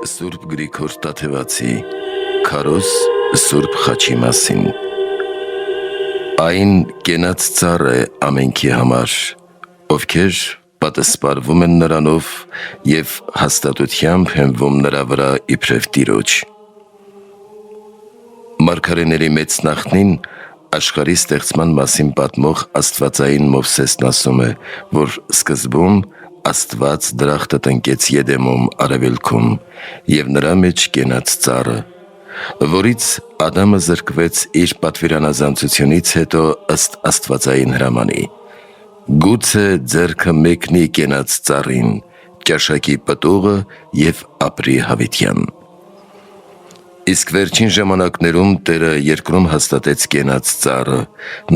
Սուրբ Գրիգոր Տաթևացի Քարոզ Սուրբ Խաչի մասին։ Այն կենաց ծառ է ամենքի համար, ովքեր պատասպարվում են նրանով և հաստատությամբ հենվում նրա վրա իբրև Տիրոջ։ Մարգարեների մեծ նախնին աշխարհի ստեղծման մասին պատմող աստվածային Մովսեսն ասում է, որ սկզբում Աստված դրախտը տնկեց Եդեմում արևելքում և նրա մեջ կենաց ծառը, որից Ադամը զրկվեց իր պատվիրանազանցությունից հետո ըստ աստվածային հրամանի։ Գուցե ձեռքը մեկնի կենաց ծառին, ճաշակի պտուղը և ապրի հավիտյան։ Իսկ վերջին ժամանակներում Տերը երկրում հաստատեց կենաց ծառը,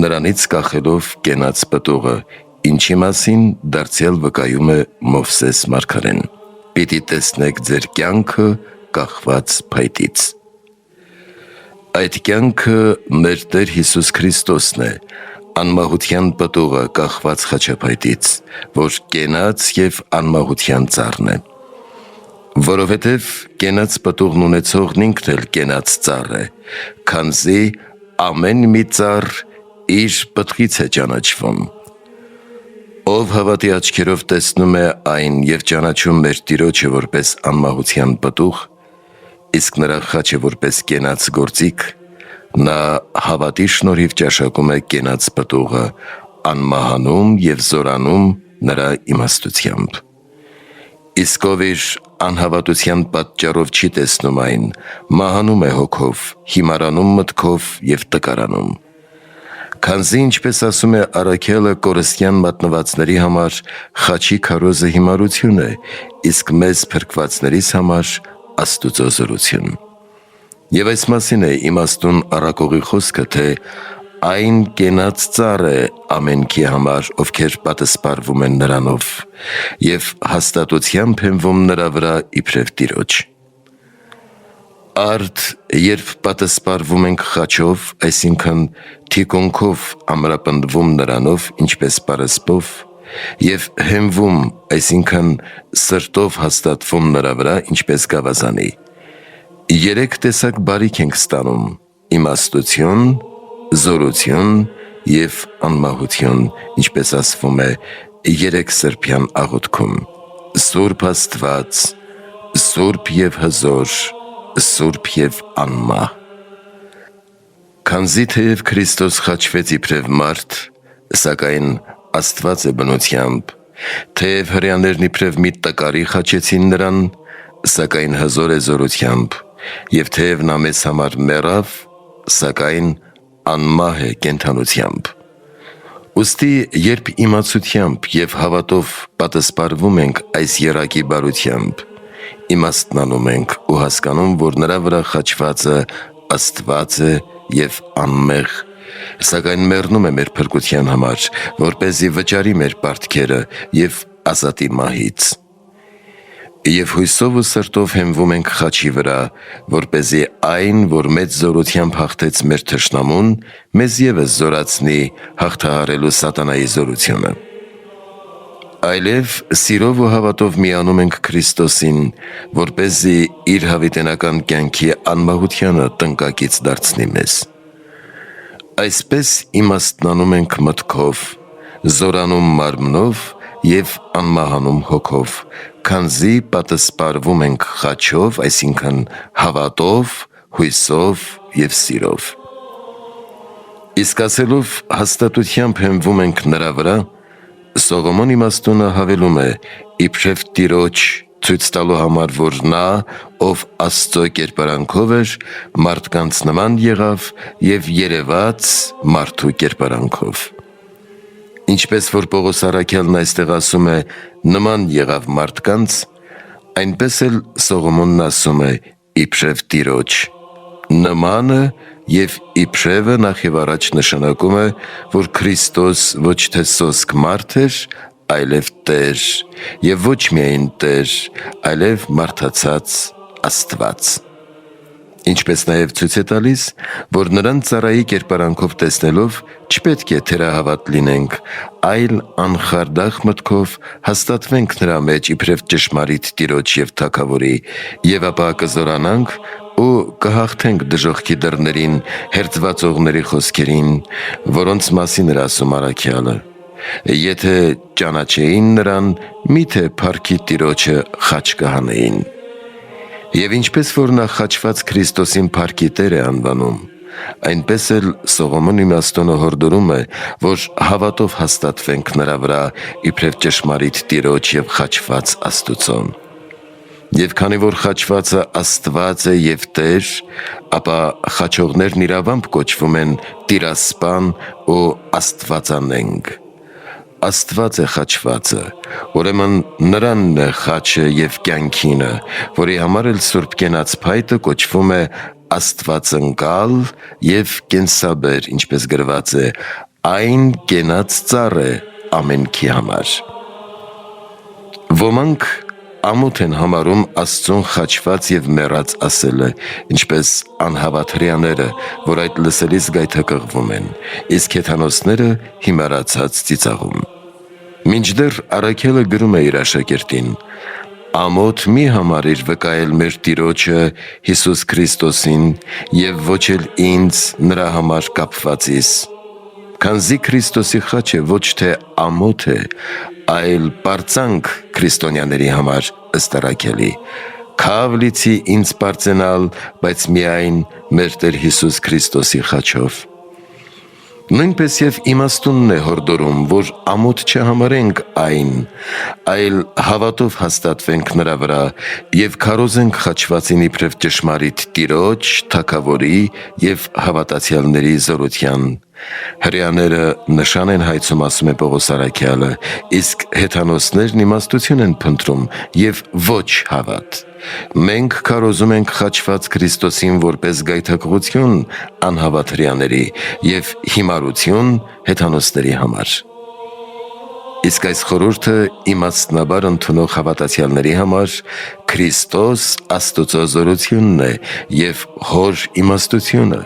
նրանից կախելով կենաց պտուղը, ինչի մասին դարձյալ վկայում է Մովսես մարգարեն. «Պիտի տեսնեք ձեր կյանքը կախված փայտից»։ Այդ կյանքը մեր Տեր Հիսուս Քրիստոսն է, անմահության պտուղը կախված խաչափայտից, որ կենաց և անմահության ծառն է։ Որովհետև կենաց պտուղն ունեցողն ինքն էլ կենաց ծառ է, քանզի ամեն մի ծառ իր պտղից է ճանաչվում։ Ով հավատի աչքերով տեսնում է այն և ճանաչում մեր Տիրոջը որպես անմահության պտուղ, իսկ նրա խաչը որպես կենաց գործիք, նա հավատի շնորհիվ ճաշակում է կենաց պտուղը, անմահանում և զորանում նրա իմաստությամբ։ Իսկ ով իր անհավատության պատճառով չի տեսնում այն, մահանում է հոգով, հիմարանում մտքով և տկարանում։ Քանզի ինչպես ասում է առաքյալը կորստյան մատնվածների համար, խաչի քարոզը հիմարություն է, իսկ մեզ փրկվածներիս համար Աստուծո զորություն։ Եվ այս մասին է իմաստուն առակողի խոսքը, թե այն կենաց ծառ է ամենքի համար, ովքեր պատասպարվում են նրանով և հաստատությամբ հենվում նրա վրա իբրև Տիրոջ։ Արդ երբ պատասպարվում ենք խաչով, այսինքն թիկունքով ամրապնդվում նրանով, ինչպես պարսպով, և հենվում, այսինքն սրտով հաստատվում նրա վրա, ինչպես գավազանի, երեք տեսակ բարիք ենք ստանում՝ իմաստություն, զորություն և անմահություն, ինչպես ասվում է երեքսրբյան աղոթքում. Սուրբ Աստված, սուրբ և հզոր, սուրբ և անմահ։ Քանզի թեև Քրիստոս խաչվեց իբրև մարդ, սակայն Աստված է բնությամբ, թեև հրեաներն իբրև մի տկարի խաչեցին նրան, սակայն հզոր է զորությամբ, և թեև նա մեզ համար մեռավ, սակայն անմահ է կենդանությամբ։ Ուստի երբ իմացությամբ և հավատով պատասպարվում ենք այս եռակի բարությամբ, իմաստնանում ենք ու հասկանում, որ նրա վրա խաչվածը Աստված է և անմեղ, սակայն մեռնում է մեր փրկության համար, որպեսզի վճարի մեր պարտքերը և ազատի մահից։ Եվ հույսով ու սրտով հենվում ենք խաչի վրա, որպեսզի այն, որ մեծ զորությամբ հաղթեց մեր թշնամուն, մեզ ևս զորացնի հաղթահարելու սատանայի զորությունը։ Այլև սիրով ու հավատով միանում ենք Քրիստոսին, որպեսզի իր հավիտենական կյանքի անմահությանը տնկակից դարձնի մեզ։ Այսպես իմաստնանում ենք մտքով, զորանում մարմնով և անմահանում հոգով, քանզի պատասպարվում ենք խաչով, այսինքն հավատով, հույսով և սիրով։ Իսկ ասելով հաստատությամբ հենվում ենք նրա վրա, Սողոմոն իմաստունը հավելում է իբրև Տիրոջ, ցույց տալու համար, որ նա, ով Աստծո կերպարանքով էր, մարդկանց նման եղավ և երևաց մարդու կերպարանքով։ Ինչպես որ Պողոս առաքյալն այստեղ ասում է նման եղավ մարդկանց, այնպես էլ Սողոմոնն ասում է իբրև Տիրոջ։ Նմանը և իբրևը նախևառաջ նշանակում է, որ Քրիստոս ոչ թե սոսկ մարդ էր, այլև Տեր, և ոչ միայն Տեր, այլև մարդացած Աստված։ Ինչպես նաև ցույց է տալիս, որ նրան ծառայի կերպարանքով տեսնելով չպետք է թերահավատ լինենք, այլ անխարդախ մտքով հաստատվենք նրա մեջ իբրև ճշմարիտ Տիրոջ և Թագավորի, և ապա կզորանանք ու կհաղթենք դժոխքի դռներին հերձվածողների խոսքերին, որոնց մասին էր ասում առաքյալը. «Եթե ճանաչեին նրան, միթե փառքի Տիրոջը խաչ կհանեին»։ Եվ ինչպես որ նա խաչված Քրիստոսին փառքի Տեր է անվանում, այնպես էլ Սողոմոն իմաստունը հորդորում է, որ հավատով հաստատվենք նրա վրա իբրև ճշմարիտ Տիրոջ և խաչված Աստուծոն։ Եվ քանի որ խաչվածը Աստված է և Տեր, ապա խաչողներն իրավամբ կոչվում են տիրասպան ու աստվածանենգ։ Աստված է խաչվածը, ուրեմն նրանն է խաչը և կյանքինը, որի համար էլ Սուրբ կենաց փայտը կոչվում է աստվածընկալ և կենսաբեր, ինչպես գրված է. «Այն կենաց ծառ է ամենքի համար»։ Ոմանք ամոթ են համարում Աստծուն խաչված և մեռած ասելը, ինչպես անհավատ հրեաները, որ այդ լսելիս գայթակղվում են, իսկ հեթանոսները հիմարացած ծիծաղում։ Մինչդեռ առաքյալը գրում է իր աշակերտին. «Ամոթ մի համարիր վկայել մեր Տիրոջը Հիսուս Քրիստոսին և ոչ էլ ինձ նրա համար կապվածիս, քանզի Քրիստոսի խաչը ոչ թե ամոթ է, այլ պարծանք քրիստոնյաների համար ըստ առաքյալի. քավ լիցի ինձ պարծենալ, բայց միայն մեր Տեր Հիսուս Քրիստոսի խաչով»։ Նույնպես և իմաստունն է հորդորում, որ ամոթ չհամարենք այն, այլ հավատով հաստատվենք նրա վրա և քարոզենք խաչվածին իբրև ճշմարիտ Տիրոջ, Թագավորի և հավատացյալների զորության։ Հրեաները նշան են հայցում, ասում է Պողոս առաքյալը, իսկ հեթանոսներն իմաստություն են փնտրում և ոչ հավատ։ Մենք քարոզում ենք խաչված Քրիստոսին որպես գայթակղություն անհավատ հրեաների և հիմարություն հեթանոսների համար։ Իսկ այս խորհուրդը իմաստնաբար ընդունող հավատացյալների համար Քրիստոս Աստուծո զորությունն է և Հոր իմաստությունը,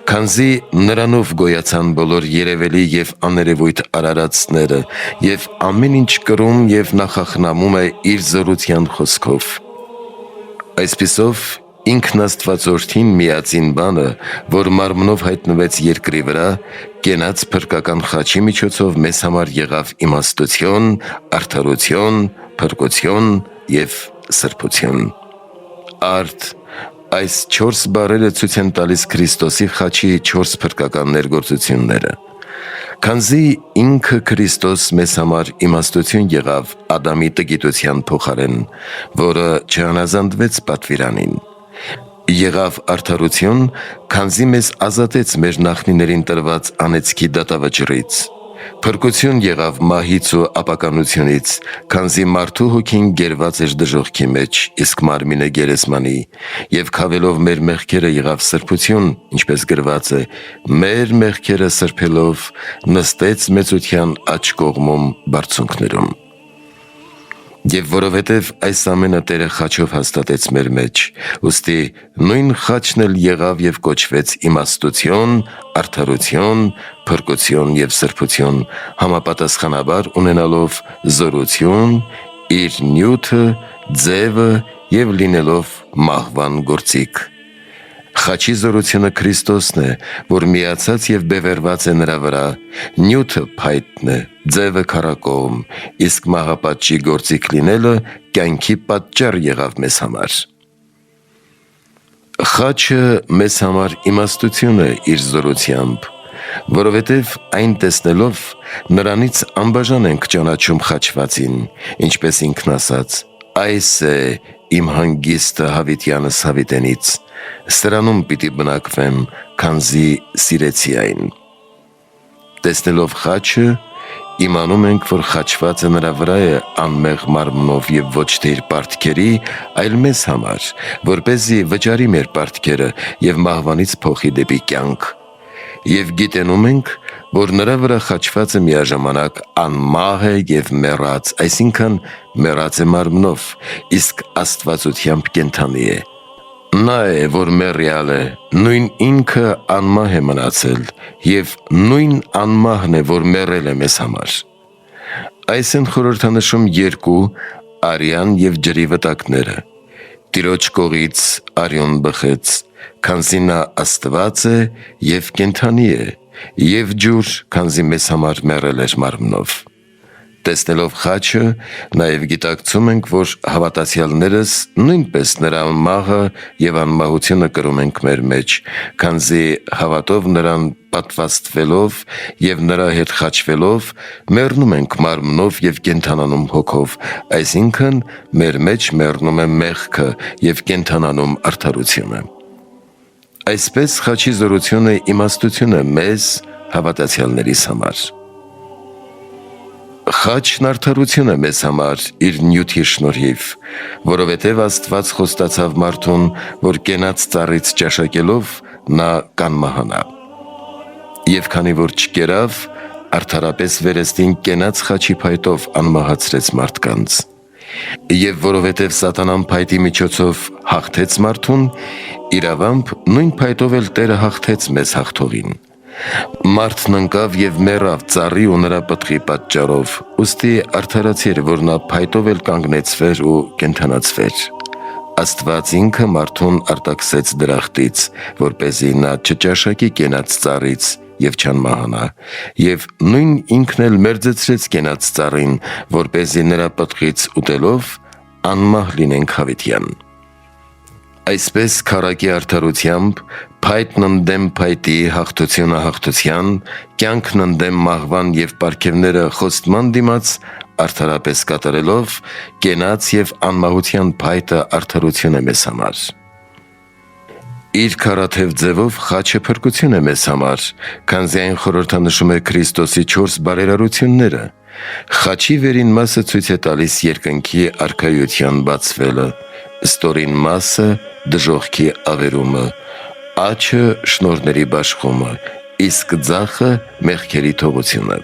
քանզի նրանով գոյացան բոլոր երևելի և աներևույթ արարածները, և ամեն ինչ կրում և նախախնամում է իր զորության խոսքով։ Այսպիսով, ինքն Աստվածորդին միածին բանը, որ մարմնով հայտնվեց երկրի վրա, կենաց փրկական խաչի միջոցով մեզ համար եղավ իմաստություն, արդարություն, փրկություն և սրբություն։ Արդ այս 4 բառերը ցույց են տալիս Քրիստոսի խաչի 4 փրկական ներգործությունները։ Քանզի ինքը Քրիստոս մեզ համար իմաստություն եղավ Ադամի տգիտության փոխարեն, որը չհնազանդվեց պատվիրանին։ Եղավ արդարություն, քանզի մեզ ազատեց մեր նախնիներին տրված անեծքի դատավճռից։ Փրկություն եղավ մահից ու ապականությունից, քանզի մարդու հոգին գերված էր դժոխքի մեջ, իսկ մարմինը գերեզմանի, և քավելով մեր մեղքերը եղավ սրբություն, ինչպես գրված է. «Մեր մեղքերը սրբելով նստեց մեծության աջ կողմում բարձունքներում»։ Եվ որովհետև այս ամենը Տերը խաչով հաստատեց մեր մեջ, ուստի նույն խաչն էլ եղավ և կոչվեց իմաստություն, արդարություն, փրկություն և սրբություն, համապատասխանաբար ունենալով զորություն, իր նյութը, ձևը և լինելով մահվան գործիք։ Խաչի զորությունը Քրիստոսն է, որ միացած և բևեռված է նրա վրա, նյութը փայտն է, ձևը քառակողմ, իսկ մահապատժի գործիք լինելը կյանքի պատճառ եղավ մեզ համար։ Խաչը մեզ համար իմաստություն է իր զորությամբ, որովհետև այն տեսնելով նրանից անբաժան ենք ճանաչում խաչվածին, ինչպես ինքն ասաց. «Այս է իմ հանգիստը հավիտյանս հավիտենից, սրանում պիտի բնակվեմ, քանզի սիրեցի այն»։ Տեսնելով խաչը, իմանում ենք, որ խաչվածը նրա վրա է անմեղ մարմնով և ոչ թե իր պարտքերի, այլ մեզ համար, որպեսզի վճարի մեր պարտքերը և մահվանից փոխի դեպի կյանք։ Եվ գիտենում ենք, որ նրա վրա խաչվածը միաժամանակ անմահ է և մեռած, այսինքն մեռած է մարմնով, իսկ աստվածությամբ կենդանի է։ Նա է, որ մեռյալ է, նույն ինքը անմահ է մնացել, և նույն անմահն է, որ մեռել է մեզ համար։ Այս են խորհրդանշում երկու արյան և ջրի վտակները։ Տիրոջ կողից արյուն բխեց, քանզի նա Աստված է և կենդանի է, և ջուր, քանզի մեզ համար մեռել էր մարմնով։ Տեսնելով խաչը, նաև գիտակցում ենք, որ հավատացյալներս նույնպես նրա մահը և անմահությունը կրում ենք մեր մեջ, քանզի հավատով նրան պատվաստվելով և նրա հետ խաչվելով, մեռնում ենք մարմնով և կենդանանում հոգով, այսինքն մեր մեջ մեռնում է մեղքը և կենդանանում արդարությունը։ Այսպես խաչի զորությունը իմաստություն է մեզ հավատացյալներիս համար։ Խաչն արդարություն է մեզ համար իր նյութի շնորհիվ, որովհետև Աստված խոստացավ մարդուն, որ կենաց ծառից ճաշակելով նա կանմահանա։ Եվ քանի որ չկերավ, արդարապես վերստին կենաց խաչի փայտով անմահացրեց մարդկանց։ Եվ որովհետև սատանան փայտի միջոցով հաղթեց մարդուն, իրավամբ նույն փայտով էլ Տերը հաղթեց մեզ հաղթողին։ Մարդն ընկավ և մեռավ ծառի ու նրա պտղի պատճառով, ուստի արդարացի էր, որ նա փայտով էլ կանգնեցվեր ու կենդանացվեր։ Աստված ինքը մարդուն արտաքսեց դրախտից, որպեսզի նա չճաշակի կենաց ծառից և չանմահանա, և նույն ինքն էլ մերձեցրեց կենաց ծառին, որպեսզի նրա պտղից ուտելով անմահ լինենք հավիտյան։ Այսպես քառակի արդարությամբ, փայտն ընդդեմ փայտի, հաղթությունը հաղթության, կյանքն ընդդեմ մահվան և պարգևները խոստման դիմաց արդարապես կատարելով, կենաց և անմահության փայտը արդարություն է մեզ համար։ Իր քառաթև ձևով խաչը փրկություն է մեզ համար, քանզի այն խորհրդանշում է Քրիստոսի 4 բարերարությունները։ Խաչի վերին մասը ցույց է տալիս երկնքի արքայության բացվելը, ստորին մասը դժոխքի ավերումը, աջը շնորհների բաշխումը, իսկ ձախը մեղքերի թողությունը։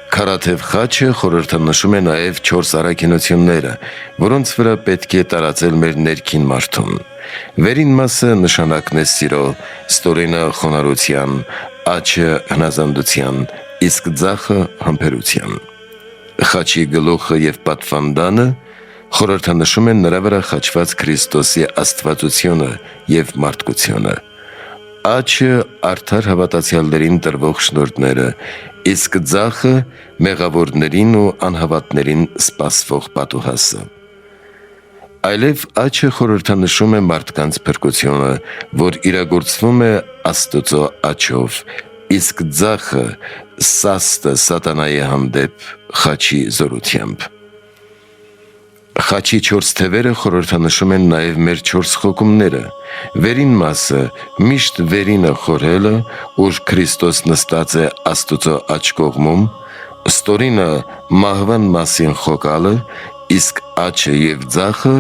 Քառաթև խաչը խորհրդանշում է նաև 4 առաքինությունները, որոնց վրա պետք է տարածել մեր ներքին մարդուն։ Վերին մասը նշանակն է սիրո, ստորինը խոնարհության, աջը հնազանդության, իսկ ձախը համբերության։ Խաչի գլուխը և պատվանդանը խորհրդանշում են նրա վրա խաչված Քրիստոսի աստվածությունը և մարդկությունը։ Աջը արդար հավատացյալներին տրվող շնորհները, իսկ ձախը մեղավորներին ու անհավատներին սպասվող պատուհասը։ Այլև աջը խորհրդանշում է մարդկանց փրկությունը, որ իրագործվում է Աստծո աջով, իսկ ձախը սաստը սատանայի հանդեպ խաչի զորությամբ։ Խաչի 4 թևերը խորհրդանշում են նաև մեր 4 խոկումները։ Վերին մասը միշտ վերինը խորհելը, ուր Քրիստոս նստած է Աստծո աջ կողմում, ստորինը մահվան մասին խոկալը, իսկ աջը և ձախը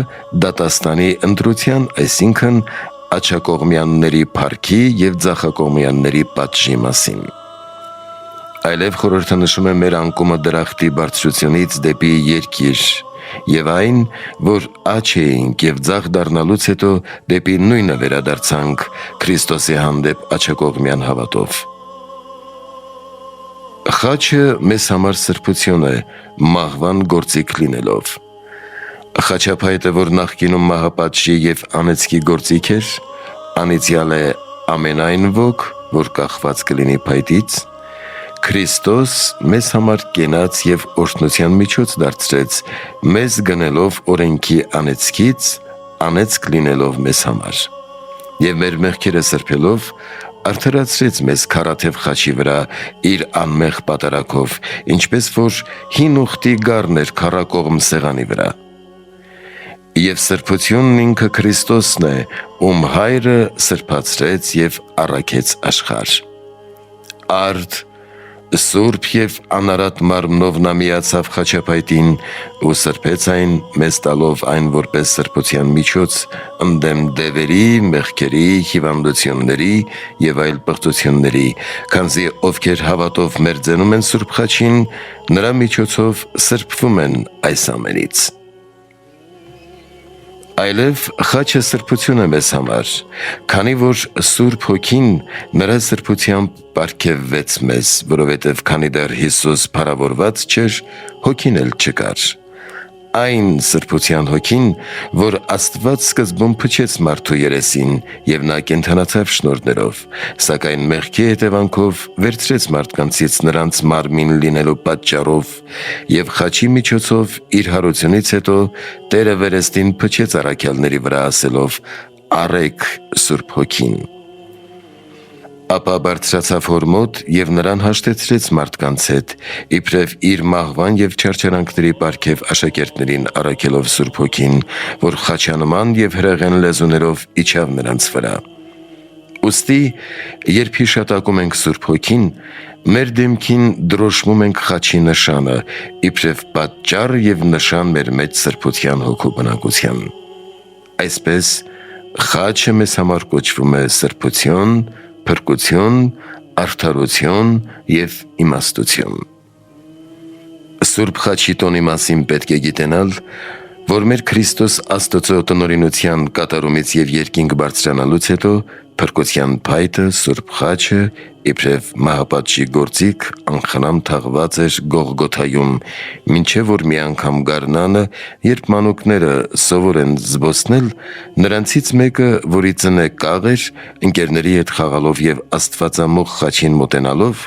դատաստանի ընտրության, այսինքն աջակողմյանների փառքի և ձախակողմյանների պատժի մասին։ Այլև խորհրդանշում է մեր անկումը դրախտի բարձրությունից դեպի երկիր և այն, որ աջ էինք և ձախ դառնալուց հետո դեպի նույնը վերադարձանք Քրիստոսի հանդեպ աջակողմյան հավատով։ Խաչը մեզ համար սրբություն է, մահվան գործիք լինելով։ Խաչափայտը, որ նախկինում մահապատժի և անեծքի գործիք էր, անիծյալ է ամենայն ոք, որ կախված կլինի փայտից։ Քրիստոս մեզ համար կենաց և օրհնության միջոց դարձրեց, մեզ գնելով օրենքի անեծքից, անեծք լինելով մեզ համար։ Եվ մեր մեղքերը սրբելով, արդարացրեց մեզ քառաթև խաչի վրա իր անմեղ պատարագով, ինչպես որ հին ուխտի գառն էր քառակողմ սեղանի վրա։ Եվ սրբությունն ինքը Քրիստոսն է, ում Հայրը սրբացրեց և առաքեց աշխարհ։ Արդ սուրբ և անարատ մարմնով նա միացավ խաչափայտին ու սրբեց այն, մեզ տալով այն որպես սրբության միջոց ընդդեմ դևերի, մեղքերի, հիվանդությունների և այլ պղծությունների, քանզի ովքեր հավատով մերձենում են Սուրբ խաչին, նրա միջոցով սրբվում են այս ամենից։ Այլև խաչը սրբություն է մեզ համար, քանի որ Սուրբ Հոգին նրա սրբությամբ պարգևվեց մեզ, որովհետև քանի դեռ Հիսուս փառավորված չէր, Հոգին էլ չկար։ Այն սրբության Հոգին, որ Աստված սկզբում փչեց մարդու երեսին, եւ նա կենդանացավ շնորհներով, սակայն մեղքի հետևանքով վերցրեց մարդկանցից նրանց մարմին լինելու պատճառով, եւ խաչի միջոցով իր հարությունից հետո Տերը վերստին փչեց առաքյալների վրա ասելով. «Արեք Սուրբ Հոգին»։ Ապա բարձրացավ հոր մոտ եւ նրան հաշտեցրեց մարդկանց հետ, իբրև իր մահվան եւ չարչարանքների պարգև աշակերտներին առաքելով Սուրբ Հոգին, որ խաչանման եւ հրեղեն լեզուներով իջավ նրանց վրա։ Ուստի, երբ հիշատակում ենք Սուրբ Հոգին, մեր դեմքին դրոշմում ենք խաչի նշանը, իբրև պատճառ եւ նշան մեր մեծ սրբության հոգու բնակության։ Այսպես, խաչը մեզ համար կոչվում է սրբություն, փրկություն, արդարություն եւ իմաստություն։ Սուրբ խաչի տոնի մասին պետք է գիտենալ, որ մեր Քրիստոս Աստծո տնօրինության կատարումից եւ երկինք բարձրանալուց հետո փրկության փայտը Սուրբ խաչը իբրև մահապատժի գործիք անխնամ թաղված էր Գողգոթայում, մինչև որ մի անգամ գարնանը, երբ մանուկները սովոր են զբոսնել, նրանցից մեկը, որի ծնե կաղ էր, ընկերների հետ խաղալով եւ Աստվածամոխ խաչին մոտենալով,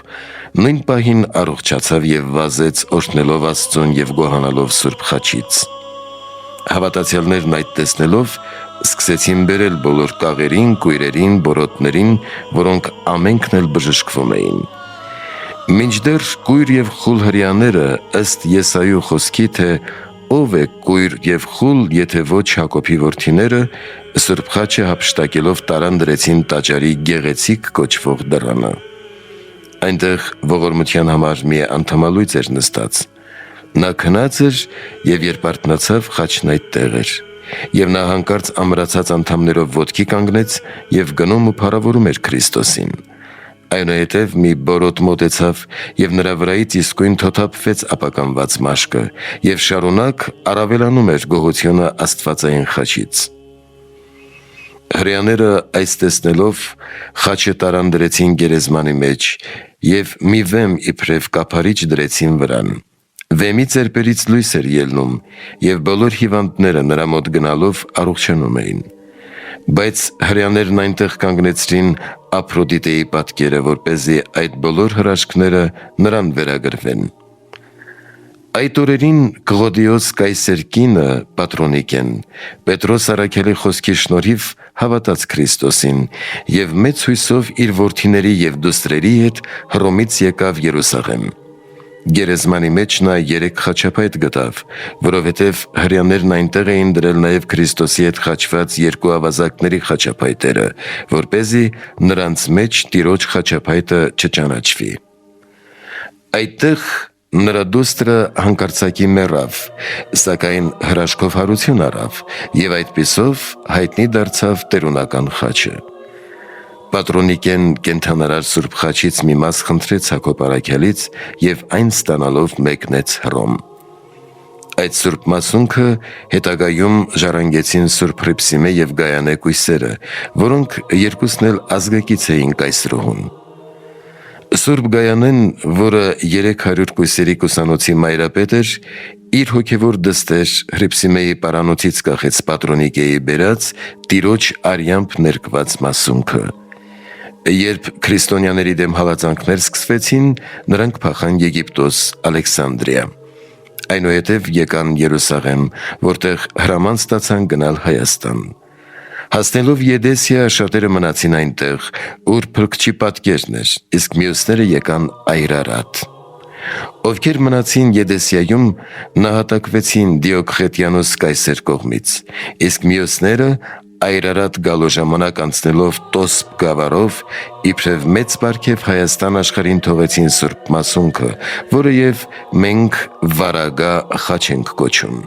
նույն պահին առողջացավ եւ վազեց օրհնելով Աստծուն եւ գոհանալով Սուրբ խաչից։ Հավատացյալներն այդ տեսնելով սկսեցին բերել բոլոր կաղերին, կույրերին, բորոտներին, որոնք ամենքն էլ բժշկվում էին։ Մինչդեռ կույր եւ խուլ հրեաները ըստ Եսայու խոսքի, թե ով է կույր եւ խուլ, եթե ոչ Հակոբի որդիները, Սուրբ խաչը հափշտակելով տարան դրեցին տաճարի գեղեցիկ կոչվող դռանը։ Այնտեղ ողորմության համար մի անդամալույծ էր նստած։ Նա քնած էր եւ երբ արթնացավ, խաչն այդտեղ էր։ Եվ նա հանկարծ ամրացած անդամներով ոտքի կանգնեց եւ գնում ու փառավորում էր Քրիստոսին։ Այնուհետև մի բորոտ մոտեցավ եւ նրա վրայից իսկույն թոթափվեց ապականված մաշկը եւ շարունակ առավելանում էր գոհությունը Աստվածային խաչից։ Հրեաները այս տեսնելով խաչը տարան դրեցին գերեզմանի մեջ եւ մի վեմ իբրև կափարիչ դրեցին վրան։ Վեմի ծերպերից լույս էր ելնում եւ բոլոր հիվանդները նրա մոտ գնալով առողջանում էին։ Բայց հրեաներն այնտեղ կանգնեցրին Ափրոդիտեի պատկերը, որպեսզի այդ բոլոր հրաշքները նրան վերագրվեն։ Այդ օրերին Կլոդիոս Կայսեր կինը Պատրոնիկեն Պետրոս առաքյալի խոսքի շնորհիվ հավատաց Քրիստոսին եւ մեծ հույսով իր որդիների եւ դուստրերի հետ Հռոմից եկավ Երուսաղեմ։ Գերեզմանի մեջ նա 3 խաչապայտ գտավ, որովհետև հրեաներն այնտեղ էին դրել նաև Քրիստոսի հետ խաչված 2 ավազակների խաչապայտերը, որպեսզի նրանց մեջ Տիրոջ խաչապայտը չճանաչվի։ Այդտեղ նրա դուստրը հանկարծակի մեռավ, սակայն հրաշքով հարություն առավ եւ այդպիսով հայտնի դարձավ տերունական խաչը։ Պատրոնիկեն կենդանարար Սուրբ խաչից մի մաս խնդրեց Հակոբ առաքյալից եւ այն ստանալով մեկնեց Հռոմ։ Այդ Սուրբ մասունքը հետագայում ժառանգեցին Սուրբ Հռիփսիմե եւ Գայանե կույսերը, որոնք երկուսն էլ ազգակից էին Կայսրուհուն։ Սուրբ Գայանեն, որը 300 կույսերի կուսանոցի մայրապետ էր, իր հոգևոր դստեր Հռիփսիմեի պարանոցից կախեց Պատրոնիկեի բերած Տիրոջ արյամբ ներկված մասունքը։ Երբ քրիստոնյաների դեմ հալածանքներ սկսվեցին, նրանք փախան Եգիպտոս, Ալեքսանդրիա։ Այնուհետև եկան Երուսաղեմ, որտեղ հրաման ստացան գնալ Հայաստան։ Հասնելով Եդեսիա, շատերը մնացին այնտեղ, ուր Փրկչի պատկերն էր, իսկ մյուսները եկան Այրարատ։ Ովքեր մնացին Եդեսիայում, նահատակվեցին Դիոքղետիանոս Կայսեր կողմից, իսկ մյուսները Այրարատ գալու ժամանակ անցնելով Տոսպ գավառով իբրև մեծ պարգև Հայաստան աշխարհին թողեցին Սուրբ մասունքը, որը եւ մենք Վարագա խաչ ենք կոչում։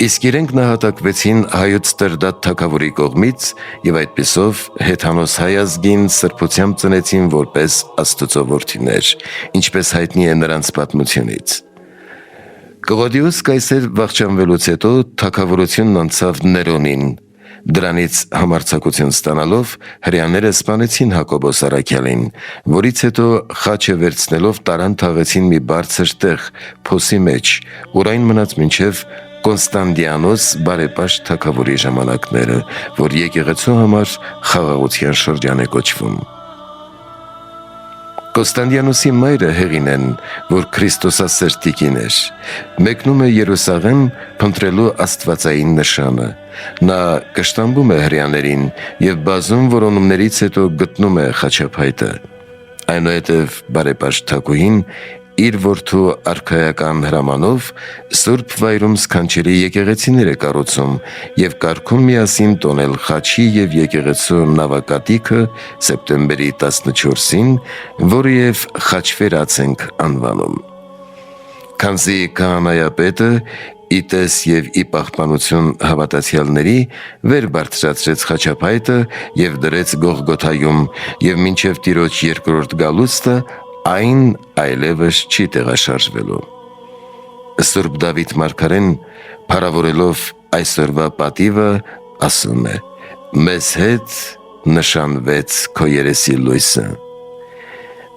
Իսկ իրենք նահատակվեցին հայոց Տրդատ թագավորի կողմից եւ այդպիսով հեթանոս հայ ազգին սրբությամբ ծնեցին որպես Աստծո որդիներ, ինչպես հայտնի է նրանց պատմությունից։ Կղոդիոս կայսեր վախճանվելուց հետո թագավորությունն անցավ Ներոնին։ Դրանից համարձակություն ստանալով հրեաները սպանեցին Հակոբոս առաքյալին, որից հետո խաչը վերցնելով տարան թաղեցին մի բարձր տեղ փոսի մեջ, ուր այն մնաց մինչև Կոնստանդիանոս բարեպաշտ թագավորի ժամանակները, որ եկեղեցու համար խաղաղության շրջան է կոչվում։ Կոնստանդիանոսի մայրը Հեղինեն, որ Քրիստոսասեր տիկին էր, մեկնում է Երուսաղեմ փնտրելու աստվածային նշանը։ Նա կշտամբում է հրեաներին և բազում որոնումներից հետո գտնում է խաչափայտը։ Այնուհետև բարեպաշտ թագուհին իր որդու արքայական հրամանով Սուրբ Վայրում սքանչելի եկեղեցիներ է կառուցում և կարգում միասին տոնել խաչի և եկեղեցու նավակատիքը սեպտեմբերի 14-ին, որը և խաչվերած ենք անվանում։ Քանզի քահանայապետը ի տես և ի պահպանություն հավատացյալների վեր բարձրացրեց խաչափայտը և դրեց Գողգոթայում, և մինչև Տիրոջ երկրորդ գալուստը այն այլևս չի տեղաշարժվելու։ Սուրբ Դավիթ մարգարեն փառավորելով այսօրվա պատիվը ասում է. «Մեզ հետ նշանվեց քո երեսի լույսը»։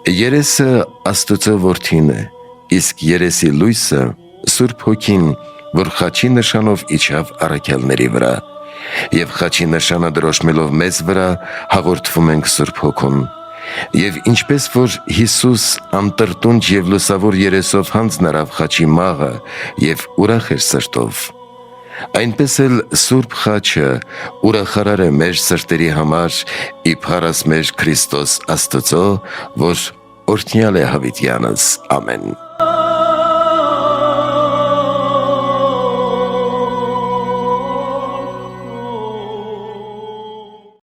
Երեսը Աստծո որդին է, իսկ երեսի լույսը Սուրբ Հոգին, որ խաչի նշանով իջավ առաքյալների վրա, և խաչի նշանը դրոշմելով մեզ վրա հաղորդվում ենք Սուրբ Հոգուն։ Եվ ինչպես որ Հիսուս անտրտունջ և լուսավոր երեսով հանձն առավ խաչի մաղը և ուրախ էր սրտով, այնպես էլ Սուրբ խաչը ուրախարար է մեր սրտերի համար ի փառս մեր Քրիստոս Աստծո, որ օրհնյալ է հավիտյանս։ Ամեն։